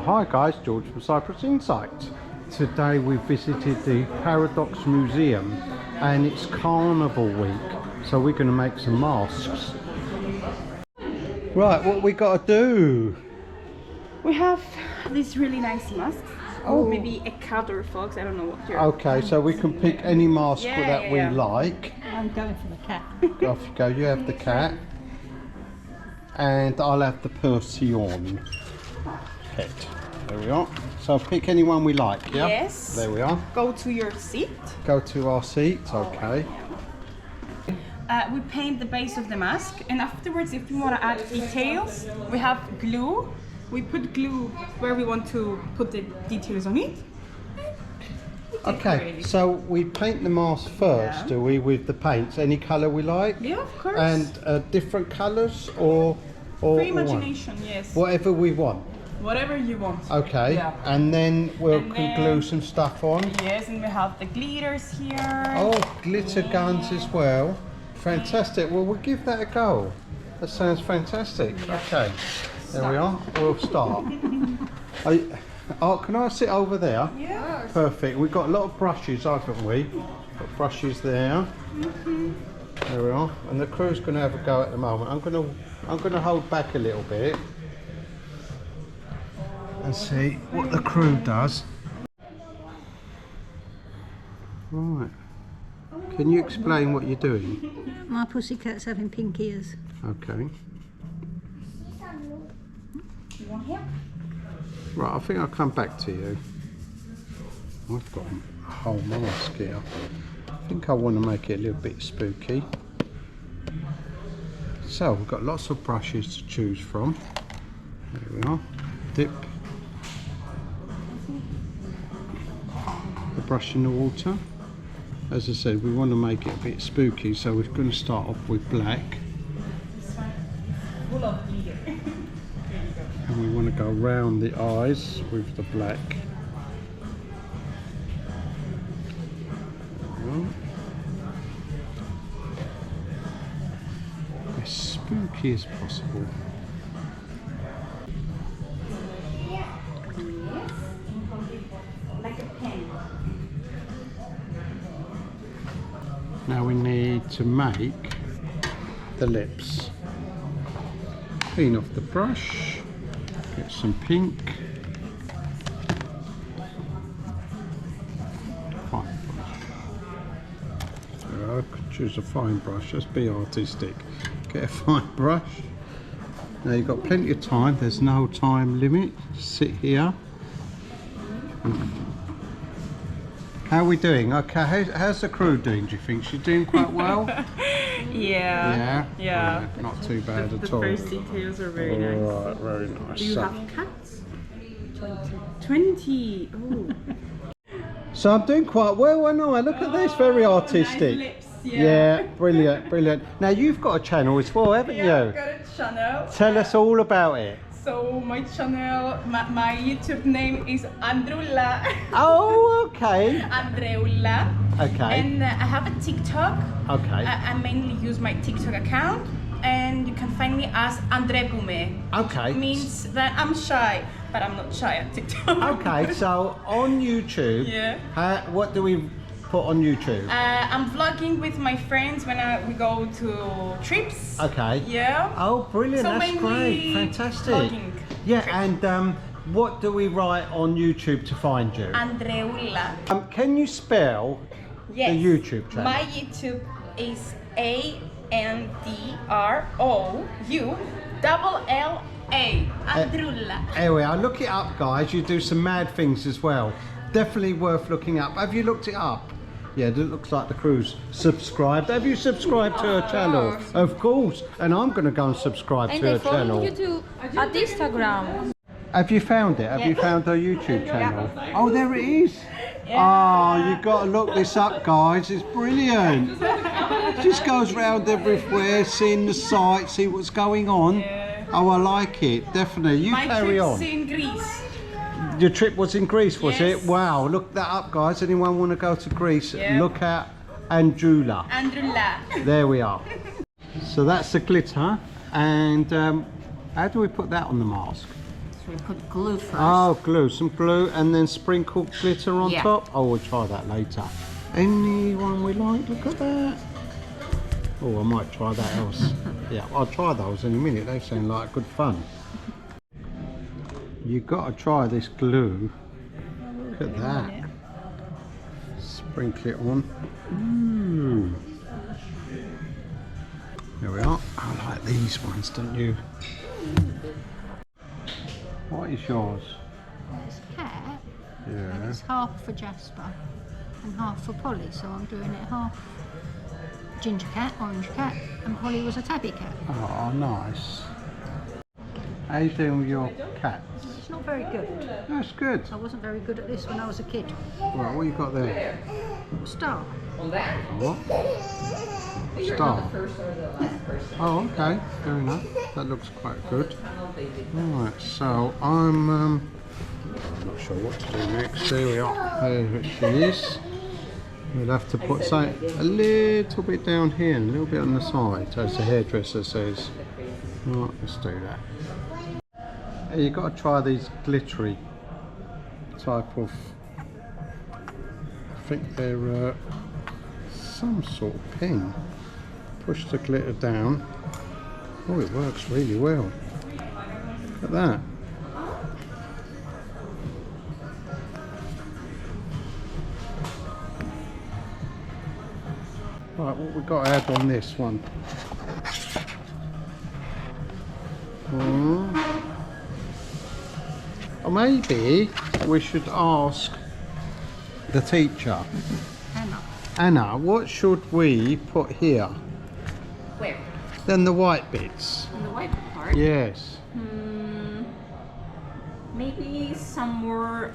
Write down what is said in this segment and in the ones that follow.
Hi guys, George from Cyprus Insight. Today we visited the Paradox Museum and it's Carnival week, so we're going to make some masks. Right, what we got to do? We have these really nice masks. Oh, maybe a cat or a fox, I don't know what you're... Okay, so we can pick any mask that we like. I'm going for the cat. Off you go, you have the cat. And I'll have the Persian pet. There we are. So pick any one we like, yeah? Yes. There we are. Go to your seat. Go to our seats, okay. We paint the base of the mask, and afterwards, if you want to add details, we have glue. We put glue where we want to put the details on it. Okay, so we paint the mask first, do we, with the paints? Any colour we like? Yeah, of course. And different colours or free imagination, yes. Whatever we want. Whatever you want. Okay, yeah. And then we'll glue some stuff on. Yes, and we have the glitters here. Oh, glitter guns as well. Fantastic. Well, we'll give that a go. That sounds fantastic. Okay, there we are. We'll start. Oh, can I sit over there? Yeah. Perfect. We've got a lot of brushes, haven't we? Got brushes there. There we are. And the crew's going to have a go at the moment. I'm going to hold back a little bit and see what the crew does. Right. Can you explain what you're doing? My pussycat's having pink ears. Okay. You want here? Right, I think I'll come back to you. I've got a whole mask here. I think I want to make it a little bit spooky. So we've got lots of brushes to choose from. There we are. Dip the brush in the water. As I said, we want to make it a bit spooky, so we're going to start off with black. Full of glitter. And we want to go round the eyes with the black. As spooky as possible. Like a pen. Now we need to make the lips. Clean off the brush, get some pink. Fine brush. So I could choose a fine brush, let's be artistic. Get a fine brush. Now you've got plenty of time, there's no time limit. Sit here. How are we doing? Okay, how's the crew doing, do you think? She's doing quite well? Yeah. Yeah. Not too bad at all. The first details are very nice. Right, very nice. Do you have cats? 20. Oh. So I'm doing quite well, aren't I? Look at this, very artistic. Nice lips, yeah, brilliant, brilliant. Now you've got a channel as well, haven't you? I've got a channel. Tell us all about it. So my channel, my YouTube name is Andrulla. Oh, okay. Andreulla. Okay. And I have a TikTok. Okay. I mainly use my TikTok account, and you can find me as Andrebume. Okay. It means that I'm shy, but I'm not shy at TikTok. Okay, so on YouTube, what do we put on YouTube? I'm vlogging with my friends when we go to trips. Okay. Yeah. Oh, brilliant! So That's great, fantastic. Vlogging Yeah, trips. and what do we write on YouTube to find you? Andreulla. Can you spell the YouTube channel? My YouTube is ANDROULLA. Andrulla. Anyway, I look it up, guys. You do some mad things as well. Definitely worth looking up. Have you looked it up? Yeah, it looks like the crew's subscribed. Have you subscribed to her channel? Of course. And I'm going to go and subscribe to her channel. And they follow you at Instagram. Have you found it? Have you found her YouTube channel? Oh, there it is. Oh, you've got to look this up, guys. It's brilliant. Just goes round everywhere, seeing the sights, see what's going on. Oh, I like it. Definitely. You carry on. My trip's in Greece. Your trip was in Greece, was it? Wow, look that up, guys. Anyone want to go to Greece? Look at Andrulla. Andrulla. There we are. So that's the glitter. And how do we put that on the mask? we put glue first. Oh, glue, some glue, and then sprinkle glitter on Yeah. top. Oh, we'll try that later. Anyone we like? Look at that. Oh, I might try that else. Yeah, I'll try those in a minute. They sound like good fun. You've got to try this glue. Look at that. Sprinkle it on. Ooh. There we are. I like these ones, don't you? What is yours? It's a cat, and Yeah. it's half for Jasper and half for Polly, so I'm doing it half ginger cat, orange cat, and Polly was a tabby cat. Oh, nice. How you doing with your cat? It's not very good. That's good. I wasn't very good at this when I was a kid. Right, what you got there? Star. What? Star. Oh, okay. Fair enough. That looks quite good. Right, so I'm not sure what to do next. There we are. There she is. We'll have to put something a little bit down here and a little bit on the side, as the hairdresser says. Right, let's do that. Hey, you've got to try these glittery type of, I think they're some sort of pen. Push the glitter down. Oh, it works really well. Look at that. Right, what we've got to add on this one? Or maybe we should ask the teacher. Anna, what should we put here? Where? Then the white bits. On the white part? Yes. Maybe some more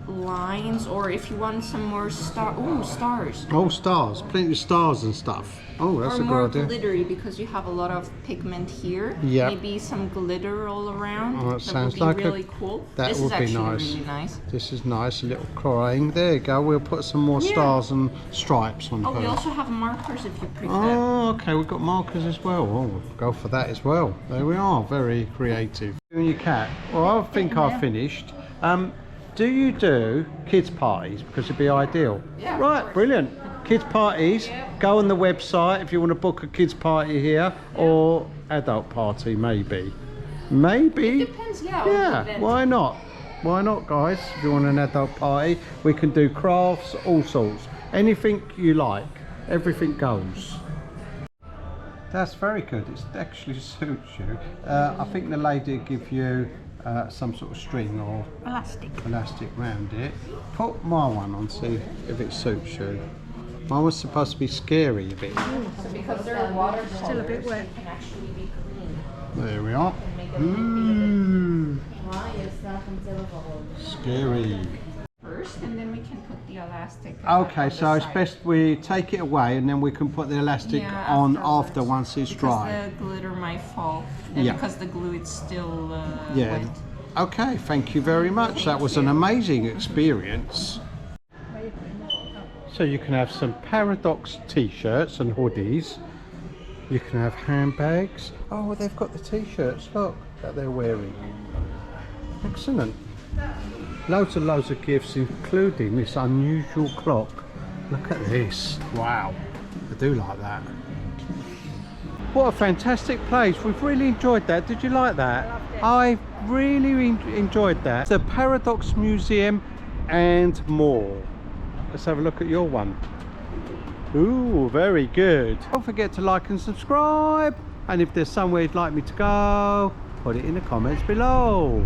lines, or if you want some more stars. Oh, stars. Plenty of stars and stuff. Oh, that's Or a more good idea. glittery, because you have a lot of pigment here. Yeah. Maybe some glitter all around. Oh, that sounds would be like really cool. that This would is be actually nice. really nice. This is nice, a little crying. There you go. We'll put some more stars and stripes on Oh, her. we also have markers if you prefer. Oh, okay, we've got markers as well. Oh, we'll go for that as well. There we are, very creative. You and your cat. Well, I think I've finished. Do you do kids parties? Because it'd be ideal. Yeah, Right, brilliant. Kids parties. Go on the website if you want to book a kids party here, or adult party maybe. Maybe. Depends, yeah. on the Yeah, event. why not? Why not, guys? If you want an adult party, we can do crafts, all sorts. Anything you like, everything goes. That's very good. It actually suits you. I think the lady give you some sort of string or elastic round it. Put my one on, see if it suits you. Mine was supposed to be scary a bit. So because they're water Still a bit wet. they can actually be green. There we are. Scary. First, and then we can put the elastic. Okay, on so the it's side. best we take it away and then we can put the elastic on afterwards, after once it's because dry. the glitter might fall, and Yeah. because the glue is still Yeah. wet. Okay, thank you very much. That was an amazing experience. So you can have some Paradox t-shirts and hoodies. You can have handbags. Oh, they've got the t-shirts, look, that they're wearing. Excellent. Loads and loads of gifts, including this unusual clock. Look at this. Wow. I do like that. What a fantastic place. We've really enjoyed that. Did you like that? I really enjoyed that. The Paradox Museum and more. Let's have a look at your one. Ooh, very good. Don't forget to like and subscribe. And if there's somewhere you'd like me to go, put it in the comments below.